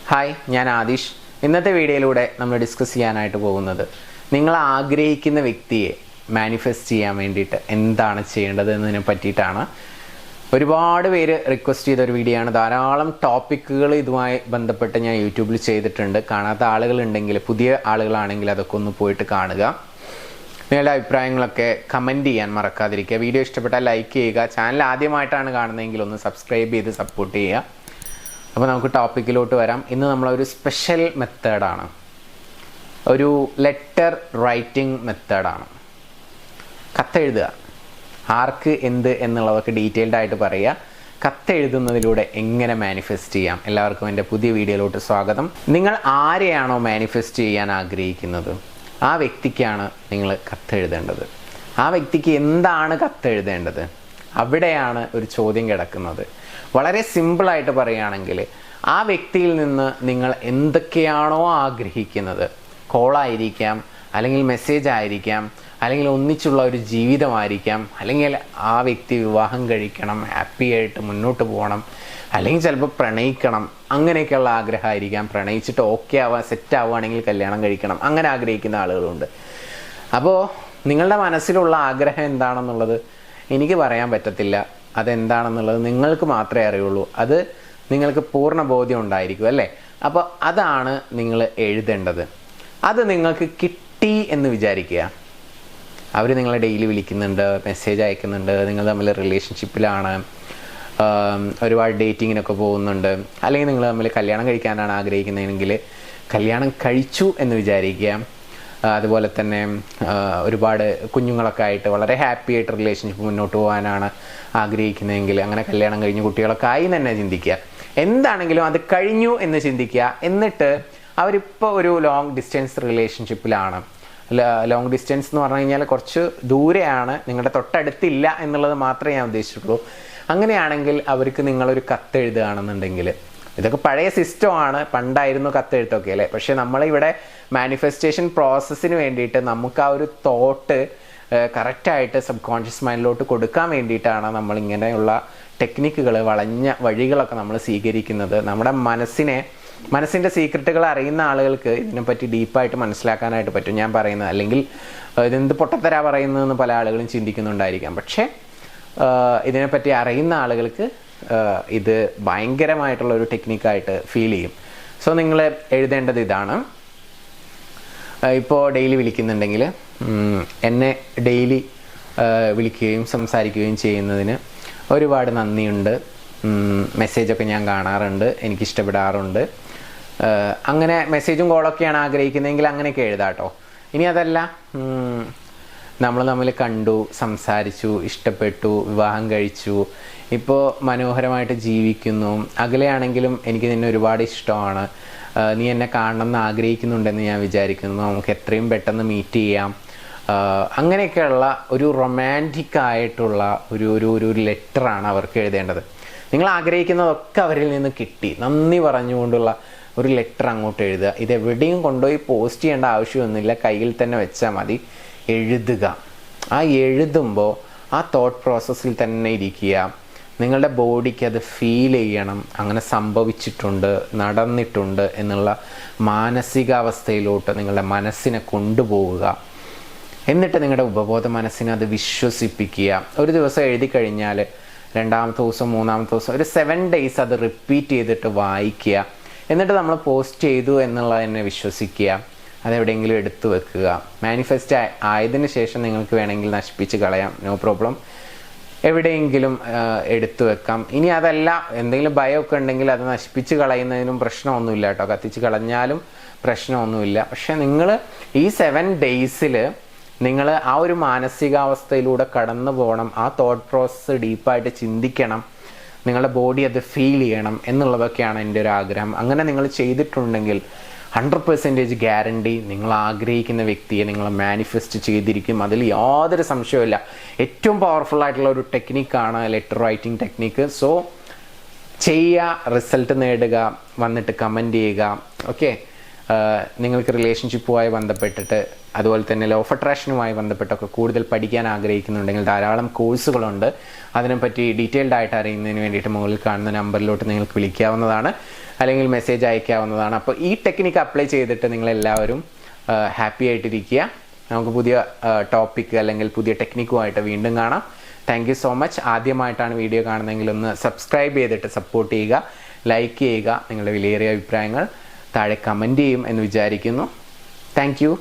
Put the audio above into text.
Hi, ഞാൻ ആദിഷ്. ഇന്നത്തെ വീഡിയോയിലൂടെ നമ്മൾ ഡിസ്കസ് ചെയ്യാനായിട്ട് പോകുന്നത് നിങ്ങൾ ആഗ്രഹിക്കുന്ന വ്യക്തിയെ മാനിഫെസ്റ്റ് ചെയ്യാൻ വേണ്ടിയിട്ട് എന്താണ് ചെയ്യേണ്ടത് എന്നതിനെ പറ്റിയിട്ടാണ്. ഒരുപാട് പേര് റിക്വസ്റ്റ് ചെയ്തൊരു വീഡിയോ ആണ്. ധാരാളം ടോപ്പിക്കുകൾ ഇതുമായി ബന്ധപ്പെട്ട് ഞാൻ യൂട്യൂബിൽ ചെയ്തിട്ടുണ്ട്. കാണാത്ത ആളുകളുണ്ടെങ്കിൽ, പുതിയ ആളുകളാണെങ്കിൽ അതൊക്കെ ഒന്ന് പോയിട്ട് കാണുക. നിങ്ങളുടെ അഭിപ്രായങ്ങളൊക്കെ കമൻറ്റ് ചെയ്യാൻ മറക്കാതിരിക്കുക. വീഡിയോ ഇഷ്ടപ്പെട്ടാൽ ലൈക്ക് ചെയ്യുക. ചാനൽ ആദ്യമായിട്ടാണ് കാണുന്നതെങ്കിൽ ഒന്ന് സബ്സ്ക്രൈബ് ചെയ്ത് സപ്പോർട്ട് ചെയ്യുക. അപ്പോൾ നമുക്ക് ടോപ്പിക്കിലോട്ട് വരാം. ഇന്ന് നമ്മളൊരു സ്പെഷ്യൽ മെത്തേഡാണ്, ഒരു ലെറ്റർ റൈറ്റിംഗ് മെത്തേഡാണ്. കത്തെഴുതുക, ആർക്ക് എന്ത് എന്നുള്ളതൊക്കെ ഡീറ്റെയിൽഡ് ആയിട്ട് പറയുക. കത്തെഴുതുന്നതിലൂടെ എങ്ങനെ മാനിഫെസ്റ്റ് ചെയ്യാം. എല്ലാവർക്കും എൻ്റെ പുതിയ വീഡിയോയിലോട്ട് സ്വാഗതം. നിങ്ങൾ ആരെയാണോ മാനിഫെസ്റ്റ് ചെയ്യാൻ ആഗ്രഹിക്കുന്നത് ആ വ്യക്തിക്കാണ് നിങ്ങൾ കത്തെഴുതേണ്ടത്. ആ വ്യക്തിക്ക് എന്താണ് കത്തെഴുതേണ്ടത്? അവിടെയാണ് ഒരു ചോദ്യം കിടക്കുന്നത്. വളരെ സിമ്പിളായിട്ട് പറയുകയാണെങ്കിൽ, ആ വ്യക്തിയിൽ നിന്ന് നിങ്ങൾ എന്തൊക്കെയാണോ ആഗ്രഹിക്കുന്നത്, കോളായിരിക്കാം, അല്ലെങ്കിൽ മെസ്സേജ് ആയിരിക്കാം, അല്ലെങ്കിൽ ഒന്നിച്ചുള്ള ഒരു ജീവിതമായിരിക്കാം, അല്ലെങ്കിൽ ആ വ്യക്തി വിവാഹം കഴിക്കണം, ഹാപ്പി ആയിട്ട് മുന്നോട്ട് പോകണം, അല്ലെങ്കിൽ ചിലപ്പോൾ പ്രണയിക്കണം, അങ്ങനെയൊക്കെയുള്ള ആഗ്രഹമായിരിക്കാം. പ്രണയിച്ചിട്ട് ഓക്കെ ആവാൻ സെറ്റ് ആവുകയാണെങ്കിൽ കല്യാണം കഴിക്കണം, അങ്ങനെ ആഗ്രഹിക്കുന്ന ആളുകളുണ്ട്. അപ്പോൾ നിങ്ങളുടെ മനസ്സിലുള്ള ആഗ്രഹം എന്താണെന്നുള്ളത് എനിക്ക് പറയാൻ പറ്റത്തില്ല. അതെന്താണെന്നുള്ളത് നിങ്ങൾക്ക് മാത്രമേ അറിയുള്ളൂ. അത് നിങ്ങൾക്ക് പൂർണ്ണ ബോധ്യം ഉണ്ടായിരിക്കും, അല്ലേ? അപ്പോൾ അതാണ് നിങ്ങൾ എഴുതേണ്ടത്. അത് നിങ്ങൾക്ക് കിട്ടി എന്ന് വിചാരിക്കുക. അവർ നിങ്ങളെ ഡെയിലി വിളിക്കുന്നുണ്ട്, മെസ്സേജ് അയക്കുന്നുണ്ട്, നിങ്ങൾ തമ്മിൽ റിലേഷൻഷിപ്പിലാണ്, ഒരുപാട് ഡേറ്റിങ്ങിനൊക്കെ പോകുന്നുണ്ട്, അല്ലെങ്കിൽ നിങ്ങൾ തമ്മിൽ കല്യാണം കഴിക്കാനാണ് ആഗ്രഹിക്കുന്നതെങ്കിൽ കല്യാണം കഴിച്ചു എന്ന് വിചാരിക്കുക. അതുപോലെ തന്നെ ഒരുപാട് കുഞ്ഞുങ്ങളൊക്കെ ആയിട്ട് വളരെ ഹാപ്പി ആയിട്ട് റിലേഷൻഷിപ്പ് മുന്നോട്ട് പോകാനാണ് ആഗ്രഹിക്കുന്നതെങ്കിൽ അങ്ങനെ കല്യാണം കഴിഞ്ഞ് കുട്ടികളൊക്കെ ആയി തന്നെ ചിന്തിക്കുക. എന്താണെങ്കിലും അത് കഴിഞ്ഞു എന്ന് ചിന്തിക്കുക. എന്നിട്ട് അവരിപ്പോൾ ഒരു ലോങ് ഡിസ്റ്റൻസ് റിലേഷൻഷിപ്പിലാണ്. ലോങ് ഡിസ്റ്റൻസ് എന്ന് പറഞ്ഞു കഴിഞ്ഞാൽ കുറച്ച് ദൂരെയാണ്, നിങ്ങളുടെ തൊട്ടടുത്തില്ല എന്നുള്ളത് മാത്രമേ ഞാൻ ഉദ്ദേശിച്ചിട്ടുള്ളൂ. അങ്ങനെയാണെങ്കിൽ അവർക്ക് നിങ്ങളൊരു കത്തെഴുതുകയാണെന്നുണ്ടെങ്കിൽ, ഇതൊക്കെ പഴയ സിസ്റ്റമാണ്, പണ്ടായിരുന്നു കത്തെഴുത്തൊക്കെ, അല്ലേ? പക്ഷെ നമ്മളിവിടെ മാനിഫെസ്റ്റേഷൻ പ്രോസസ്സിന് വേണ്ടിയിട്ട് നമുക്ക് ആ ഒരു തോട്ട് കറക്റ്റായിട്ട് സബ് കോൺഷ്യസ് മൈൻഡിലോട്ട് കൊടുക്കാൻ വേണ്ടിയിട്ടാണ് നമ്മളിങ്ങനെയുള്ള ടെക്നിക്കുകൾ, വളഞ്ഞ വഴികളൊക്കെ നമ്മൾ സ്വീകരിക്കുന്നത്. നമ്മുടെ മനസ്സിൻ്റെ സീക്രട്ടുകൾ അറിയുന്ന ആളുകൾക്ക് ഇതിനെപ്പറ്റി ഡീപ്പായിട്ട് മനസ്സിലാക്കാനായിട്ട് പറ്റും ഞാൻ പറയുന്നത്. അല്ലെങ്കിൽ ഇതെന്ത് പൊട്ടത്തരാ പറയുന്നതെന്ന് പല ആളുകളും ചിന്തിക്കുന്നുണ്ടായിരിക്കാം. പക്ഷേ ഇതിനെപ്പറ്റി അറിയുന്ന ആളുകൾക്ക് ഇത് ഭയങ്കരമായിട്ടുള്ള ഒരു ടെക്നിക്കായിട്ട് ഫീൽ ചെയ്യും. സോ നിങ്ങൾ എഴുതേണ്ടത് ഇതാണ്. ഇപ്പോൾ ഡെയിലി വിളിക്കുന്നുണ്ടെങ്കിൽ, എന്നെ ഡെയിലി വിളിക്കുകയും സംസാരിക്കുകയും ചെയ്യുന്നതിന് ഒരുപാട് നന്ദിയുണ്ട്. മെസ്സേജൊക്കെ ഞാൻ കാണാറുണ്ട്, എനിക്കിഷ്ടപ്പെടാറുണ്ട്. അങ്ങനെ മെസ്സേജും കോളൊക്കെയാണ് ആഗ്രഹിക്കുന്നതെങ്കിൽ അങ്ങനെയൊക്കെ എഴുതാം കേട്ടോ. ഇനി അതല്ല, നമ്മൾ തമ്മിൽ കണ്ടു, സംസാരിച്ചു, ഇഷ്ടപ്പെട്ടു, വിവാഹം കഴിച്ചു, ഇപ്പോൾ മനോഹരമായിട്ട് ജീവിക്കുന്നു, അകലെയാണെങ്കിലും എനിക്ക് നിന്നെ ഒരുപാട് ഇഷ്ടമാണ്, നീ എന്നെ കാണണമെന്ന് ആഗ്രഹിക്കുന്നുണ്ടെന്ന് ഞാൻ വിചാരിക്കുന്നു, നമുക്ക് എത്രയും പെട്ടെന്ന് മീറ്റ് ചെയ്യാം, അങ്ങനെയൊക്കെയുള്ള ഒരു റൊമാൻറ്റിക് ആയിട്ടുള്ള ഒരു ലെറ്ററാണ് അവർക്ക് എഴുതേണ്ടത്. നിങ്ങൾ ആഗ്രഹിക്കുന്നതൊക്കെ അവരിൽ നിന്ന് കിട്ടി, നന്ദി പറഞ്ഞുകൊണ്ടുള്ള ഒരു ലെറ്റർ അങ്ങോട്ട് എഴുതുക. ഇതെവിടെയും കൊണ്ടുപോയി പോസ്റ്റ് ചെയ്യേണ്ട ആവശ്യമൊന്നുമില്ല, കയ്യിൽ തന്നെ വെച്ചാൽ മതി. എഴുതുക. ആ എഴുതുമ്പോൾ ആ തോട്ട് പ്രോസസ്സിൽ തന്നെ ഇരിക്കുക. നിങ്ങളുടെ ബോഡിക്ക് അത് ഫീൽ ചെയ്യണം, അങ്ങനെ സംഭവിച്ചിട്ടുണ്ട്, നടന്നിട്ടുണ്ട് എന്നുള്ള മാനസികാവസ്ഥയിലോട്ട് നിങ്ങളുടെ മനസ്സിനെ കൊണ്ടുപോവുക. എന്നിട്ട് നിങ്ങളുടെ ഉപബോധ മനസ്സിനെ അത് വിശ്വസിപ്പിക്കുക. ഒരു ദിവസം എഴുതി കഴിഞ്ഞാൽ രണ്ടാമത്തെ ദിവസം, മൂന്നാമത്തെ ദിവസം, ഒരു 7 days അത് റിപ്പീറ്റ് ചെയ്തിട്ട് വായിക്കുക. എന്നിട്ട് നമ്മൾ പോസ്റ്റ് ചെയ്തു എന്നുള്ളതിനെ വിശ്വസിക്കുക. അതെവിടെയെങ്കിലും എടുത്തു വെക്കുക. മാനിഫെസ്റ്റ് ആയതിനു ശേഷം നിങ്ങൾക്ക് വേണമെങ്കിൽ നശിപ്പിച്ച് കളയാം, നോ പ്രോബ്ലം. എവിടെയെങ്കിലും എടുത്തു വെക്കാം. ഇനി അതല്ല, എന്തെങ്കിലും ഭയമൊക്കെ ഉണ്ടെങ്കിൽ അത് നശിപ്പിച്ച് കളയുന്നതിനും പ്രശ്നമൊന്നുമില്ല കേട്ടോ, കത്തിച്ച് കളഞ്ഞാലും പ്രശ്നമൊന്നുമില്ല. പക്ഷെ നിങ്ങൾ ഈ 7 days നിങ്ങൾ ആ ഒരു മാനസികാവസ്ഥയിലൂടെ കടന്നു പോകണം. ആ തോട്ട് പ്രോസസ്സ് ഡീപ്പായിട്ട് ചിന്തിക്കണം, നിങ്ങളുടെ ബോഡി അത് ഫീൽ ചെയ്യണം എന്നുള്ളതൊക്കെയാണ് എൻ്റെ ഒരു ആഗ്രഹം. അങ്ങനെ നിങ്ങൾ ചെയ്തിട്ടുണ്ടെങ്കിൽ 100% ഗ്യാരണ്ടി നിങ്ങൾ ആഗ്രഹിക്കുന്ന വ്യക്തിയെ നിങ്ങൾ മാനിഫെസ്റ്റ് ചെയ്തിരിക്കും. അതിൽ യാതൊരു സംശയവുമില്ല. ഏറ്റവും പവർഫുൾ ആയിട്ടുള്ള ഒരു ടെക്നിക്കാണ് ലെറ്റർ റൈറ്റിംഗ് ടെക്നിക്ക്. സോ ചെയ്യുക, റിസൾട്ട് നേടുക, വന്നിട്ട് കമൻറ്റ് ചെയ്യുക. ഓക്കെ, നിങ്ങൾക്ക് റിലേഷൻഷിപ്പുമായി ബന്ധപ്പെട്ടിട്ട് അതുപോലെ തന്നെ ലോ ഓഫ് അട്രാക്ഷനുമായി ബന്ധപ്പെട്ടൊക്കെ കൂടുതൽ പഠിക്കാൻ ആഗ്രഹിക്കുന്നുണ്ടെങ്കിൽ ധാരാളം കോഴ്സുകളുണ്ട്. അതിനെപ്പറ്റി ഡീറ്റെയിൽഡ് ആയിട്ട് അറിയുന്നതിന് വേണ്ടിയിട്ട് മുകളിൽ കാണുന്ന നമ്പറിലോട്ട് നിങ്ങൾക്ക് വിളിക്കാവുന്നതാണ്. അല്ലെങ്കിൽ മെസ്സേജ് അയക്കാവുന്നതാണ്. അപ്പോൾ ഈ ടെക്നിക്ക് അപ്ലൈ ചെയ്തിട്ട് നിങ്ങളെല്ലാവരും ഹാപ്പി ആയിട്ടിരിക്കുക. നമുക്ക് പുതിയ ടോപ്പിക്ക് അല്ലെങ്കിൽ പുതിയ ടെക്നിക്കുമായിട്ട് വീണ്ടും കാണാം. Thank you so much. ആദ്യമായിട്ടാണ് വീഡിയോ കാണുന്നതെങ്കിൽ ഒന്ന് സബ്സ്ക്രൈബ് ചെയ്തിട്ട് സപ്പോർട്ട് ചെയ്യുക, ലൈക്ക് ചെയ്യുക, നിങ്ങളുടെ വിലയേറിയ അഭിപ്രായങ്ങൾ താഴെ കമൻറ്റ് ചെയ്യും എന്ന് വിചാരിക്കുന്നു. Thank you.